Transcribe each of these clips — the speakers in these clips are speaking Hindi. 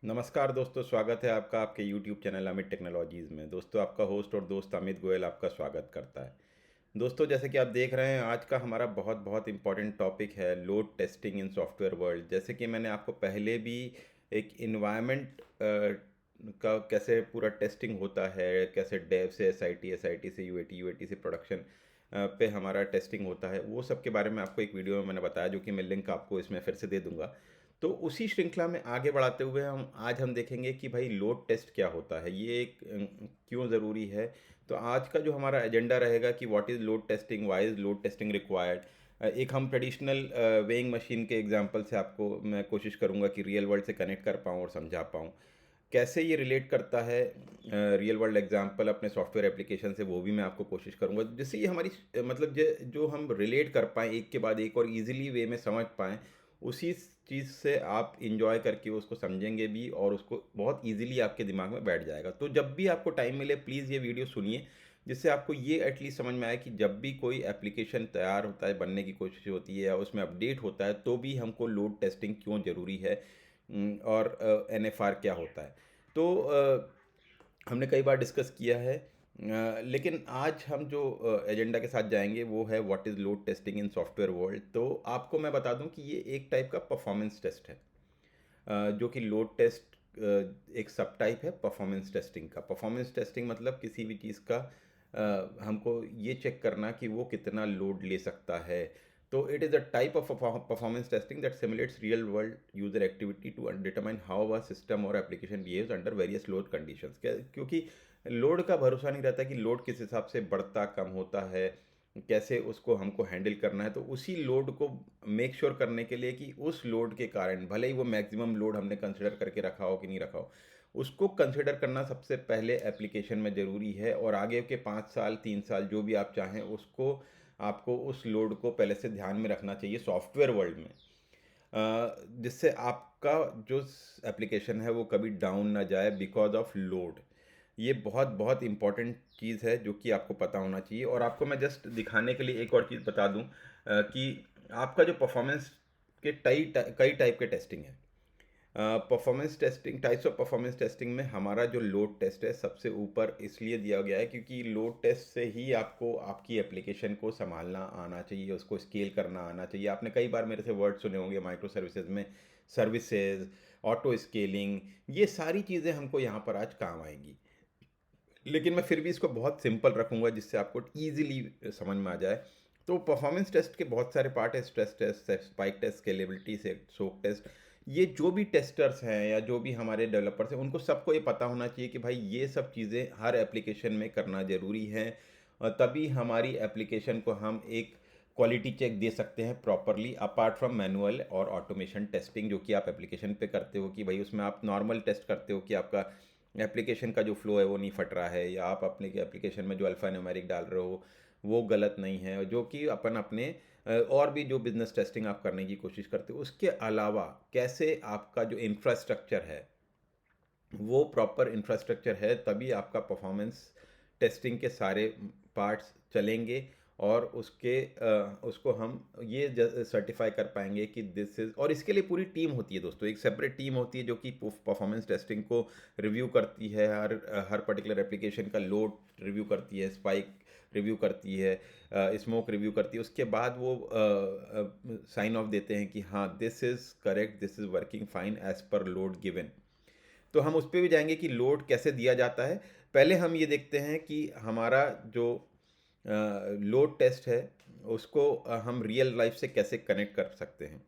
नमस्कार दोस्तों, स्वागत है आपका आपके YouTube चैनल अमित टेक्नोलॉजीज़ में। दोस्तों, आपका होस्ट और दोस्त अमित गोयल आपका स्वागत करता है। दोस्तों, जैसे कि आप देख रहे हैं, आज का हमारा बहुत बहुत इम्पोर्टेंट टॉपिक है load testing in software world. जैसे कि मैंने आपको पहले भी एक इन्वायरमेंट का कैसे पूरा टेस्टिंग होता है, कैसे डेव से एस आई टी से यूएटी से प्रोडक्शन पे हमारा टेस्टिंग होता है, वो सब के बारे में आपको एक वीडियो में मैंने बताया, जो कि मैं लिंक आपको इसमें फिर से दे दूंगा। तो उसी श्रृंखला में आगे बढ़ाते हुए हम देखेंगे कि भाई लोड टेस्ट क्या होता है, ये एक क्यों ज़रूरी है। तो आज का जो हमारा एजेंडा रहेगा कि what is load testing, why is load testing required. एक हम ट्रेडिशनल वेइंग मशीन के एग्जांपल से आपको मैं कोशिश करूंगा कि रियल वर्ल्ड से कनेक्ट कर पाऊँ और समझा पाऊँ कैसे ये रिलेट करता है रियल वर्ल्ड एग्जांपल अपने सॉफ्टवेयर एप्लीकेशन से, वो भी मैं आपको कोशिश करूंगा जिससे ये हमारी मतलब जो हम रिलेट कर पाएँ एक के बाद एक और इजीली वे में समझ पाएँ। उसी चीज़ से आप इंजॉय करके उसको समझेंगे भी और उसको बहुत इजीली आपके दिमाग में बैठ जाएगा। तो जब भी आपको टाइम मिले प्लीज़ ये वीडियो सुनिए, जिससे आपको ये एटलीस्ट समझ में आए कि जब भी कोई एप्लीकेशन तैयार होता है, बनने की कोशिश होती है या उसमें अपडेट होता है, तो भी हमको लोड टेस्टिंग क्यों ज़रूरी है और एनएफआर क्या होता है। तो हमने कई बार डिस्कस किया है, लेकिन आज हम जो एजेंडा के साथ जाएंगे वो है what is load testing in software world. तो आपको मैं बता दूं कि ये एक टाइप का परफॉर्मेंस टेस्ट है, जो कि लोड टेस्ट एक सब टाइप है परफॉर्मेंस टेस्टिंग का। परफॉर्मेंस टेस्टिंग मतलब किसी भी चीज़ का हमको ये चेक करना कि वो कितना लोड ले सकता है। तो it is a type of performance testing that simulates real world user activity to determine how a system और application behaves under various load conditions. क्योंकि लोड का भरोसा नहीं रहता कि लोड किस हिसाब से बढ़ता कम होता है, कैसे उसको हमको हैंडल करना है। तो उसी लोड को मेक श्योर करने के लिए कि उस लोड के कारण भले ही वो मैक्सिमम लोड हमने कंसिडर करके रखा हो कि नहीं रखा हो, उसको कंसिडर करना सबसे पहले एप्लीकेशन में ज़रूरी है। और आगे के 5 साल 3 साल जो भी आप चाहें उसको, आपको उस लोड को पहले से ध्यान में रखना चाहिए सॉफ्टवेयर वर्ल्ड में, जिससे आपका जो एप्लीकेशन है वो कभी डाउन ना जाए बिकॉज ऑफ लोड। ये बहुत बहुत इंपॉर्टेंट चीज़ है जो कि आपको पता होना चाहिए। और आपको मैं जस्ट दिखाने के लिए एक और चीज़ बता दूं कि आपका जो परफॉर्मेंस के कई टाइप के टेस्टिंग है। Performance testing, types of performance testing में हमारा जो लोड टेस्ट है सबसे ऊपर इसलिए दिया गया है क्योंकि लोड टेस्ट से ही आपको आपकी एप्लीकेशन को संभालना आना चाहिए, उसको स्केल करना आना चाहिए। आपने कई बार मेरे से वर्ड सुने होंगे माइक्रो सर्विसेज में, सर्विसेज, ऑटो स्केलिंग, ये सारी चीज़ें हमको यहाँ पर आज काम आएंगी। लेकिन मैं फिर भी इसको बहुत सिंपल रखूँगा जिससे आपको ईज़िली समझ में आ जाए। तो परफॉर्मेंस टेस्ट के बहुत सारे पार्ट हैं, stress test, spike test, scalability से सोक टेस्ट। ये जो भी टेस्टर्स हैं या जो भी हमारे डेवलपर्स हैं उनको सबको ये पता होना चाहिए कि भाई ये सब चीज़ें हर एप्लीकेशन में करना ज़रूरी है। तभी हमारी एप्लीकेशन को हम एक क्वालिटी चेक दे सकते हैं प्रॉपरली, अपार्ट फ्रॉम मैनुअल और ऑटोमेशन टेस्टिंग जो कि आप एप्लीकेशन पे करते हो। कि भाई उसमें आप नॉर्मल टेस्ट करते हो कि आपका एप्लीकेशन का जो फ्लो है वो नहीं फट रहा है, या आप अपने एप्लीकेशन में जो अल्फ़ा न्यूमेरिक डाल रहे हो वो गलत नहीं है, जो कि अपन अपने और भी जो बिजनेस टेस्टिंग आप करने की कोशिश करते हो। उसके अलावा कैसे आपका जो इंफ्रास्ट्रक्चर है वो प्रॉपर इंफ्रास्ट्रक्चर है, तभी आपका परफॉर्मेंस टेस्टिंग के सारे पार्ट्स चलेंगे। और उसको हम ये सर्टिफाई कर पाएंगे कि दिस इज़। और इसके लिए पूरी टीम होती है दोस्तों, एक सेपरेट टीम होती है जो कि परफॉर्मेंस टेस्टिंग को रिव्यू करती है, हर हर पर्टिकुलर एप्लीकेशन का लोड रिव्यू करती है, स्पाइक रिव्यू करती है, स्मोक रिव्यू करती है। उसके बाद वो साइन ऑफ देते हैं कि हाँ this is correct, this is working fine as per load given. तो हम उस पे भी जाएंगे कि लोड कैसे दिया जाता है। पहले हम ये देखते हैं कि हमारा जो लोड टेस्ट है उसको हम रियल लाइफ से कैसे कनेक्ट कर सकते हैं।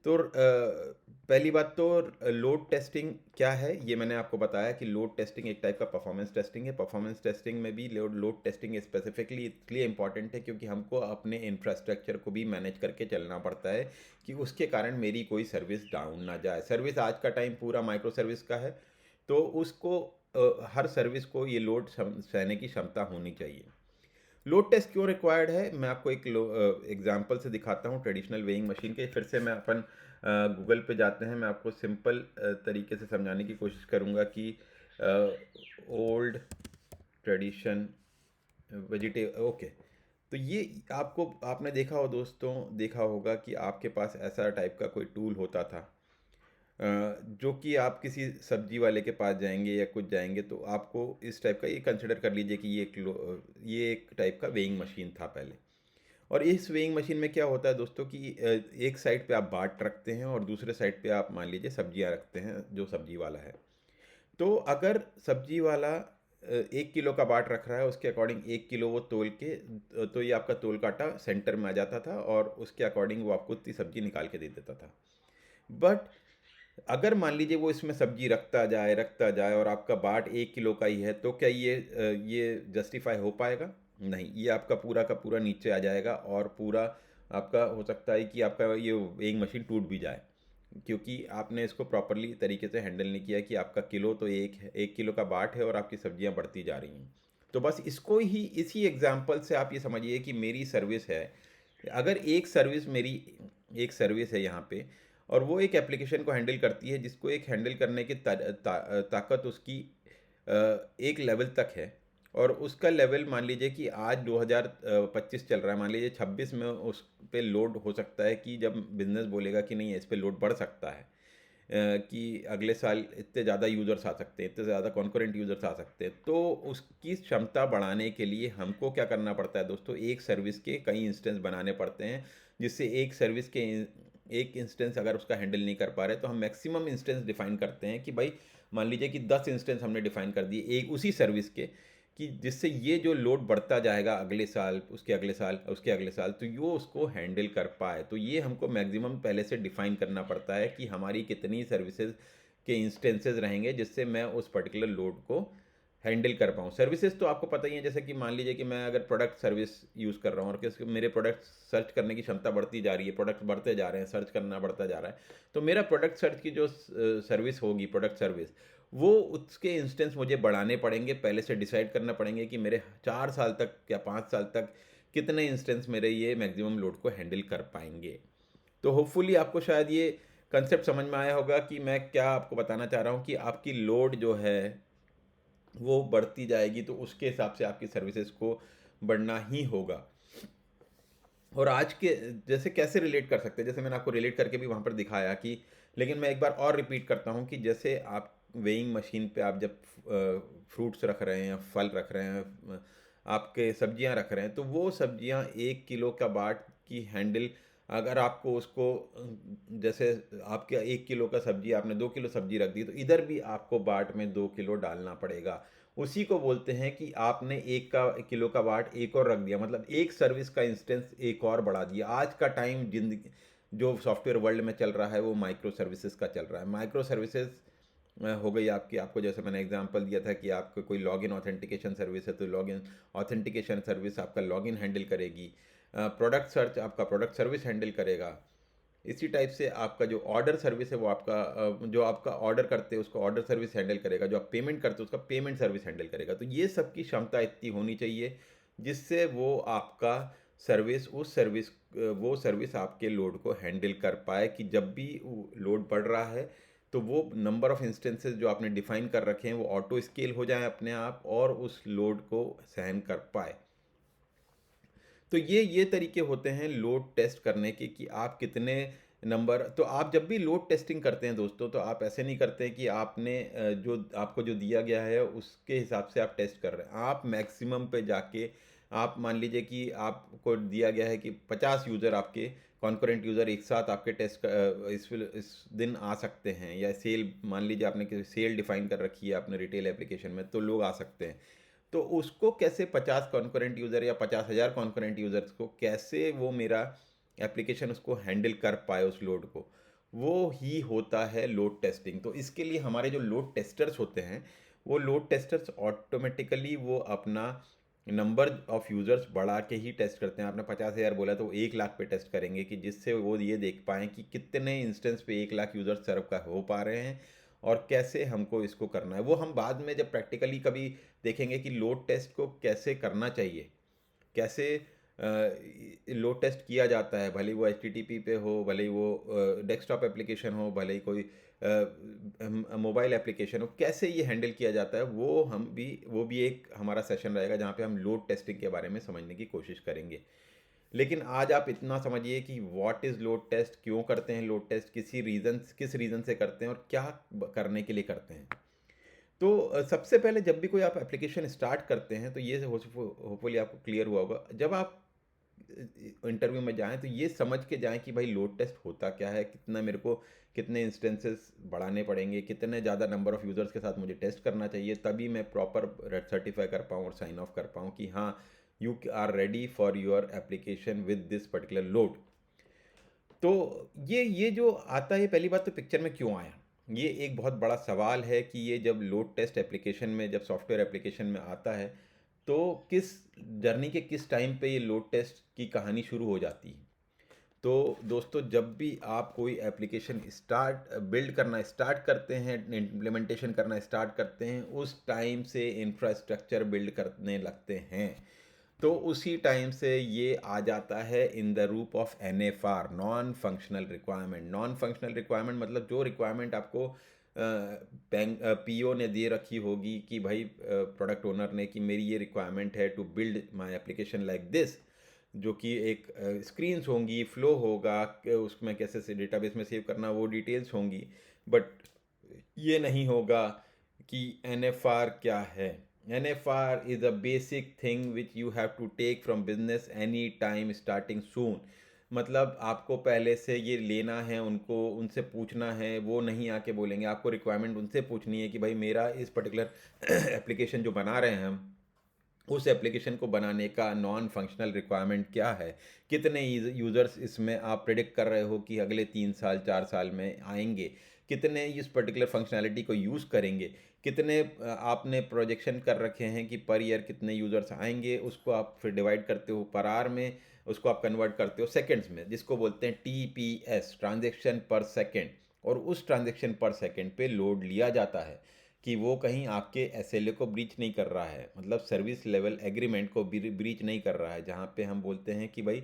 तो पहली बात तो लोड टेस्टिंग क्या है ये मैंने आपको बताया कि लोड टेस्टिंग एक टाइप का परफॉर्मेंस टेस्टिंग है। परफॉर्मेंस टेस्टिंग में भी लोड लोड टेस्टिंग स्पेसिफिकली इसलिए इंपॉर्टेंट है क्योंकि हमको अपने इंफ्रास्ट्रक्चर को भी मैनेज करके चलना पड़ता है कि उसके कारण मेरी कोई सर्विस डाउन ना जाए। सर्विस आज का टाइम पूरा माइक्रो सर्विस का है, तो उसको हर सर्विस को ये लोड सहने की क्षमता होनी चाहिए। लोड टेस्ट क्यों रिक्वायर्ड है मैं आपको एक एग्जांपल से दिखाता हूँ ट्रेडिशनल वेइंग मशीन के। फिर से मैं अपन गूगल पे जाते हैं, मैं आपको सिंपल तरीके से समझाने की कोशिश करूँगा कि ओल्ड ट्रेडिशन वेजिटे ओके। तो ये आपको, आपने देखा हो दोस्तों, देखा होगा कि आपके पास ऐसा टाइप का कोई टूल होता था जो कि आप किसी सब्जी वाले के पास जाएंगे या कुछ जाएंगे तो आपको इस टाइप का ये कंसिडर कर लीजिए कि ये एक टाइप का वेइंग मशीन था पहले। और इस वेइंग मशीन में क्या होता है दोस्तों कि एक साइड पे आप बाट रखते हैं और दूसरे साइड पे आप मान लीजिए सब्जियां रखते हैं जो सब्जी वाला है। तो अगर सब्जी वाला 1 किलो का बाट रख रहा है, उसके अकॉर्डिंग 1 किलो वो तोल के तो ये आपका तोल काटा सेंटर में आ जाता था और उसके अकॉर्डिंग वो आपको उतनी सब्जी निकाल के दे देता था। बट अगर मान लीजिए वो इसमें सब्जी रखता जाए और आपका बाट 1 किलो का ही है, तो क्या ये जस्टिफाई हो पाएगा? नहीं, ये आपका पूरा का पूरा नीचे आ जाएगा और पूरा आपका हो सकता है कि आपका ये वेइंग मशीन टूट भी जाए, क्योंकि आपने इसको प्रॉपरली तरीके से हैंडल नहीं किया कि आपका किलो तो एक है, 1 किलो का बाट है और आपकी सब्जियां बढ़ती जा रही हैं। तो बस इसको ही इसी एग्जाम्पल से आप ये समझिए कि मेरी सर्विस है। अगर एक सर्विस है यहाँ पे, और वो एक एप्लीकेशन को हैंडल करती है जिसको एक हैंडल करने की ताकत उसकी एक लेवल तक है। और उसका लेवल मान लीजिए कि आज 2025 चल रहा है, मान लीजिए 26 में उस पे लोड हो सकता है कि जब बिजनेस बोलेगा कि नहीं इस पे लोड बढ़ सकता है, कि अगले साल इतने ज़्यादा यूज़र्स आ सकते हैं, इतने ज़्यादा कॉन्करेंट यूज़र्स आ सकते हैं, तो उसकी क्षमता बढ़ाने के लिए हमको क्या करना पड़ता है दोस्तों, एक सर्विस के कई इंस्टेंस बनाने पड़ते हैं। जिससे एक इंस्टेंस अगर उसका हैंडल नहीं कर पा रहे तो हम मैक्सिमम इंस्टेंस डिफाइन करते हैं कि भाई मान लीजिए कि 10 इंस्टेंस हमने डिफाइन कर दिए एक उसी सर्विस के, कि जिससे ये जो लोड बढ़ता जाएगा अगले साल, उसके अगले साल, उसके अगले साल, तो ये उसको हैंडल कर पाए। तो ये हमको मैक्सिमम पहले से डिफाइन करना पड़ता है कि हमारी कितनी सर्विसेज के इंस्टेंसेस रहेंगे जिससे मैं उस पर्टिकुलर लोड को हैंडल कर पाऊँ। सर्विसेज तो आपको पता ही है, जैसे कि मान लीजिए कि मैं अगर प्रोडक्ट सर्विस यूज़ कर रहा हूँ और किस मेरे प्रोडक्ट सर्च करने की क्षमता बढ़ती जा रही है, प्रोडक्ट बढ़ते जा रहे हैं, सर्च करना बढ़ता जा रहा है, तो मेरा प्रोडक्ट सर्च की जो सर्विस होगी, प्रोडक्ट सर्विस, वो उसके इंस्टेंस मुझे बढ़ाने पड़ेंगे। पहले से डिसाइड करना पड़ेंगे कि मेरे 4 साल तक या 5 साल तक कितने इंस्टेंस मेरे ये मैक्सिमम लोड को हैंडल कर पाएंगे। तो होपफुली आपको शायद ये कंसेप्ट समझ में आया होगा कि मैं क्या आपको बताना चाह रहा हूँ, कि आपकी लोड जो है वो बढ़ती जाएगी तो उसके हिसाब से आपकी सर्विसेज को बढ़ना ही होगा। और आज के जैसे कैसे रिलेट कर सकते हैं, जैसे मैंने आपको रिलेट करके भी वहाँ पर दिखाया कि, लेकिन मैं एक बार और रिपीट करता हूँ कि जैसे आप वेइंग मशीन पे आप जब फ्रूट्स रख रहे हैं या फल रख रहे हैं, आपके सब्जियां रख रहे हैं, तो वो सब्जियां 1 किलो का बाट की हैंडल, अगर आपको उसको जैसे आपके 1 किलो का सब्जी आपने 2 किलो सब्जी रख दी, तो इधर भी आपको बाट में 2 किलो डालना पड़ेगा। उसी को बोलते हैं कि आपने 1 किलो का वाट एक और रख दिया, मतलब एक सर्विस का इंस्टेंस एक और बढ़ा दिया। आज का टाइम जिंदगी जो सॉफ्टवेयर वर्ल्ड में चल रहा है वो माइक्रो सर्विसेज का चल रहा है। माइक्रो सर्विसेज हो गई आपकी, आपको जैसे मैंने एग्जांपल दिया था कि आपको कोई लॉगिन ऑथेंटिकेशन सर्विस है तो लॉगिन ऑथेंटिकेशन सर्विस आपका लॉगिन हैंडल करेगी। प्रोडक्ट सर्च आपका प्रोडक्ट सर्विस हैंडल करेगा। इसी टाइप से आपका जो ऑर्डर सर्विस है वो आपका जो आपका ऑर्डर करते हैं उसको ऑर्डर सर्विस हैंडल करेगा, जो आप पेमेंट करते हो उसका पेमेंट सर्विस हैंडल करेगा। तो ये सब की क्षमता इतनी होनी चाहिए जिससे वो आपका वो सर्विस आपके लोड को हैंडल कर पाए, कि जब भी लोड बढ़ रहा है तो वो नंबर ऑफ इंस्टेंसेस जो आपने डिफाइन कर रखे हैं वो ऑटो स्केल हो जाए अपने आप और उस लोड को सहन कर पाए। तो ये तरीके होते हैं लोड टेस्ट करने के, कि आप कितने नंबर, तो आप जब भी लोड टेस्टिंग करते हैं दोस्तों तो आप ऐसे नहीं करते हैं कि आपने जो आपको जो दिया गया है उसके हिसाब से आप टेस्ट कर रहे हैं। आप मैक्सिमम पे जाके, आप मान लीजिए कि आपको दिया गया है कि 50 यूज़र आपके कॉन्करेंट यूज़र एक साथ आपके इस दिन आ सकते हैं, या सेल मान लीजिए आपने किसी सेल डिफाइन कर रखी है आपने रिटेल एप्लीकेशन में, तो लोग आ सकते हैं। तो उसको कैसे 50 कॉन्करेंट यूज़र या 50,000 कॉन्करेंट यूज़र्स को कैसे वो मेरा एप्लीकेशन उसको हैंडल कर पाए उस लोड को, वो ही होता है लोड टेस्टिंग। तो इसके लिए हमारे जो लोड टेस्टर्स होते हैं वो लोड टेस्टर्स ऑटोमेटिकली वो अपना नंबर ऑफ़ यूज़र्स बढ़ा के ही टेस्ट करते हैं। आपने 50,000 बोला तो वो 1 लाख पे टेस्ट करेंगे, कि जिससे वो ये देख पाएँ कि कितने इंस्टेंस पे 1 लाख यूज़र सर्व का हो पा रहे हैं और कैसे हमको इसको करना है। वो हम बाद में जब प्रैक्टिकली कभी देखेंगे कि लोड टेस्ट को कैसे करना चाहिए, कैसे लोड टेस्ट किया जाता है, भले ही वो HTTP पे हो, भले ही वो डेस्कटॉप एप्लीकेशन हो, भले ही कोई मोबाइल एप्लीकेशन हो, कैसे ये हैंडल किया जाता है, वो भी एक हमारा सेशन रहेगा जहाँ पे हम लोड टेस्टिंग के बारे में समझने की कोशिश करेंगे। लेकिन आज आप इतना समझिए कि व्हाट इज़ लोड टेस्ट, क्यों करते हैं लोड टेस्ट, किस रीज़न से करते हैं और क्या करने के लिए करते हैं। तो सबसे पहले जब भी कोई आप एप्लीकेशन स्टार्ट करते हैं तो ये होपफुली आपको क्लियर हुआ होगा, जब आप इंटरव्यू में जाएं तो ये समझ के जाएं कि भाई लोड टेस्ट होता क्या है, कितना मेरे को कितने इंस्टेंसेस बढ़ाने पड़ेंगे, कितने ज़्यादा नंबर ऑफ़ यूज़र्स के साथ मुझे टेस्ट करना चाहिए, तभी मैं प्रॉपर सर्टिफाई कर पाऊँ और साइन ऑफ कर पाऊँ कि हाँ, you are ready for your application with this particular load. तो ये जो आता है, पहली बात तो पिक्चर में क्यों आया, ये एक बहुत बड़ा सवाल है कि ये जब लोड टेस्ट एप्लीकेशन में, जब सॉफ्टवेयर एप्लीकेशन में आता है, तो किस जर्नी के किस टाइम पे ये लोड टेस्ट की कहानी शुरू हो जाती है। तो दोस्तों, जब भी आप कोई एप्लीकेशन बिल्ड करना स्टार्ट करते हैं, इम्प्लीमेंटेशन करना स्टार्ट करते हैं, उस टाइम से इंफ्रास्ट्रक्चर बिल्ड करने लगते हैं। तो उसी टाइम से ये आ जाता है इन द रूप of NFR, non functional requirement. Non functional requirement मतलब जो रिक्वायरमेंट आपको बैंक PO ने दे रखी होगी कि भाई प्रोडक्ट ओनर ने, कि मेरी ये रिक्वायरमेंट है to build my application like this, जो कि एक स्क्रीन्स होंगी, फ्लो होगा, उसमें कैसे से डेटाबेस में सेव करना, वो डिटेल्स होंगी। बट ये नहीं होगा कि NFR क्या है। NFR is a basic thing which you have to take from business any time starting soon। मतलब आपको पहले से ये लेना है, उनको उनसे पूछना है, वो नहीं आके बोलेंगे, आपको रिक्वायरमेंट उनसे पूछनी है कि भाई मेरा इस पर्टिकुलर एप्लीकेशन जो बना रहे हैं हम, उस एप्लीकेशन को बनाने का नॉन फंक्शनल रिक्वायरमेंट क्या है, कितने यूज़र्स इसमें आप प्रेडिक्ट कर रहे हो कि अगले 3 साल 4 साल में आएंगे, कितने इस पर्टिकुलर फंक्शनैलिटी को यूज़ करेंगे, कितने आपने प्रोजेक्शन कर रखे हैं कि पर ईयर कितने यूज़र्स आएंगे, उसको आप फिर डिवाइड करते हो पर आवर में, उसको आप कन्वर्ट करते हो सेकेंड्स में, जिसको बोलते हैं TPS, ट्रांजेक्शन पर सेकेंड। और उस ट्रांजेक्शन पर सेकेंड पे लोड लिया जाता है कि वो कहीं आपके SLA को ब्रीच नहीं कर रहा है, मतलब सर्विस लेवल एग्रीमेंट को ब्रीच नहीं कर रहा है। जहाँ पे हम बोलते हैं कि भाई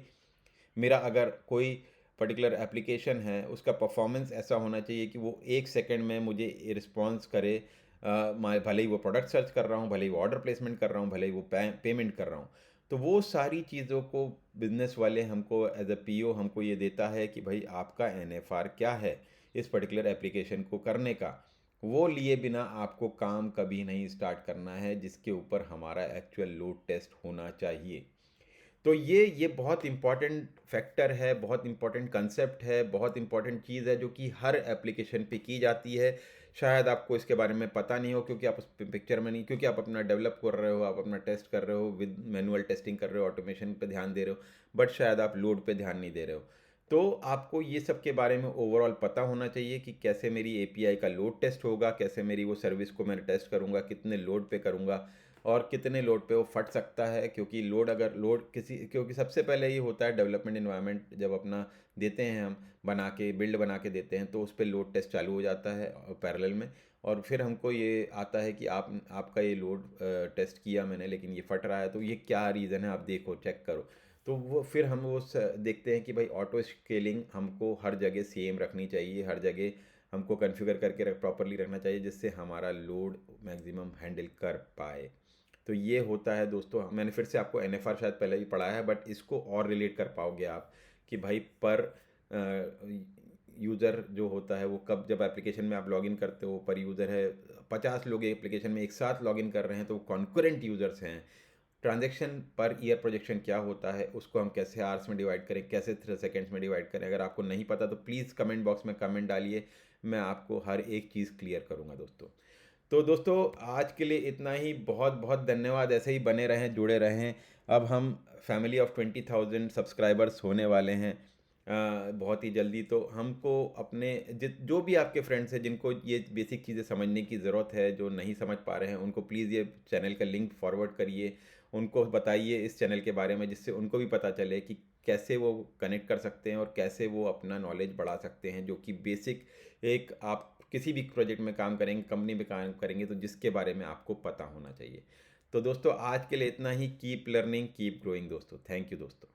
मेरा अगर कोई पर्टिकुलर एप्लीकेशन है, उसका परफॉर्मेंस ऐसा होना चाहिए कि वो 1 सेकंड में मुझे रिस्पॉन्स करे। मैं भले ही वो प्रोडक्ट सर्च कर रहा हूँ, भले ही वो ऑर्डर प्लेसमेंट कर रहा हूँ, भले ही वो पेमेंट कर रहा हूँ, तो वो सारी चीज़ों को बिजनेस वाले हमको एज अ PO हमको ये देता है कि भाई आपका NFR क्या है इस पर्टिकुलर एप्लीकेशन को करने का। वो लिए बिना आपको काम कभी नहीं स्टार्ट करना है, जिसके ऊपर हमारा एक्चुअल लोड टेस्ट होना चाहिए। तो ये बहुत इम्पॉर्टेंट फैक्टर है, बहुत इम्पॉर्टेंट कंसेप्ट है, बहुत इम्पॉर्टेंट चीज़ है जो कि हर एप्लीकेशन पे की जाती है। शायद आपको इसके बारे में पता नहीं हो, क्योंकि आप उस पिक्चर में नहीं, क्योंकि आप अपना डेवलप कर रहे हो, आप अपना टेस्ट कर रहे हो, विद मैनुअल टेस्टिंग कर रहे हो, ऑटोमेशन पे ध्यान दे रहे हो, बट शायद आप लोड पे ध्यान नहीं दे रहे हो। तो आपको ये सब के बारे में ओवरऑल पता होना चाहिए कि कैसे मेरी API का लोड टेस्ट होगा, कैसे मेरी वो सर्विस को मैं टेस्ट करूँगा, कितने लोड पे करूँगा और कितने लोड पे वो फट सकता है। क्योंकि क्योंकि सबसे पहले ये होता है डेवलपमेंट इन्वायरमेंट जब अपना देते हैं हम, बिल्ड बना के देते हैं, तो उस पर लोड टेस्ट चालू हो जाता है पैरेलल में। और फिर हमको ये आता है कि आपका ये लोड टेस्ट किया मैंने, लेकिन ये फट रहा है, तो ये क्या रीज़न है, आप देखो, चेक करो। तो वो फिर हम देखते हैं कि भाई ऑटो स्केलिंग हमको हर जगह सेम रखनी चाहिए, हर जगह हमको कॉन्फ़िगर करके प्रॉपरली रखना चाहिए, जिससे हमारा लोड मैक्सिमम हैंडल कर पाए। तो ये होता है दोस्तों। मैंने फिर से आपको NFR शायद पहले ही पढ़ाया है, बट इसको और रिलेट कर पाओगे आप कि भाई पर यूज़र जो होता है वो कब, जब एप्लीकेशन में आप लॉगिन करते हो, पर यूज़र है 50 लोग एप्लीकेशन में एक साथ लॉगिन कर रहे हैं, तो वो कॉन्करेंट यूज़र्स हैं। ट्रांजैक्शन पर ईयर प्रोजेक्शन क्या होता है, उसको हम कैसे आवर्स में डिवाइड करें, कैसे सेकेंड्स में डिवाइड करें, अगर आपको नहीं पता तो प्लीज़ कमेंट बॉक्स में कमेंट डालिए, मैं आपको हर एक चीज़ क्लियर करूँगा दोस्तों। तो दोस्तों, आज के लिए इतना ही। बहुत बहुत धन्यवाद, ऐसे ही बने रहें, जुड़े रहें। अब हम फैमिली ऑफ 20,000 सब्सक्राइबर्स होने वाले हैं बहुत ही जल्दी। तो हमको अपने जो भी आपके फ्रेंड्स हैं जिनको ये बेसिक चीज़ें समझने की ज़रूरत है, जो नहीं समझ पा रहे हैं, उनको प्लीज़ ये चैनल का लिंक फॉरवर्ड करिए, उनको बताइए इस चैनल के बारे में, जिससे उनको भी पता चले कि कैसे वो कनेक्ट कर सकते हैं और कैसे वो अपना नॉलेज बढ़ा सकते हैं, जो कि बेसिक एक आप किसी भी प्रोजेक्ट में काम करेंगे, कंपनी में काम करेंगे, तो जिसके बारे में आपको पता होना चाहिए। तो दोस्तों, आज के लिए इतना ही। कीप लर्निंग, कीप ग्रोइंग दोस्तों। थैंक यू दोस्तों।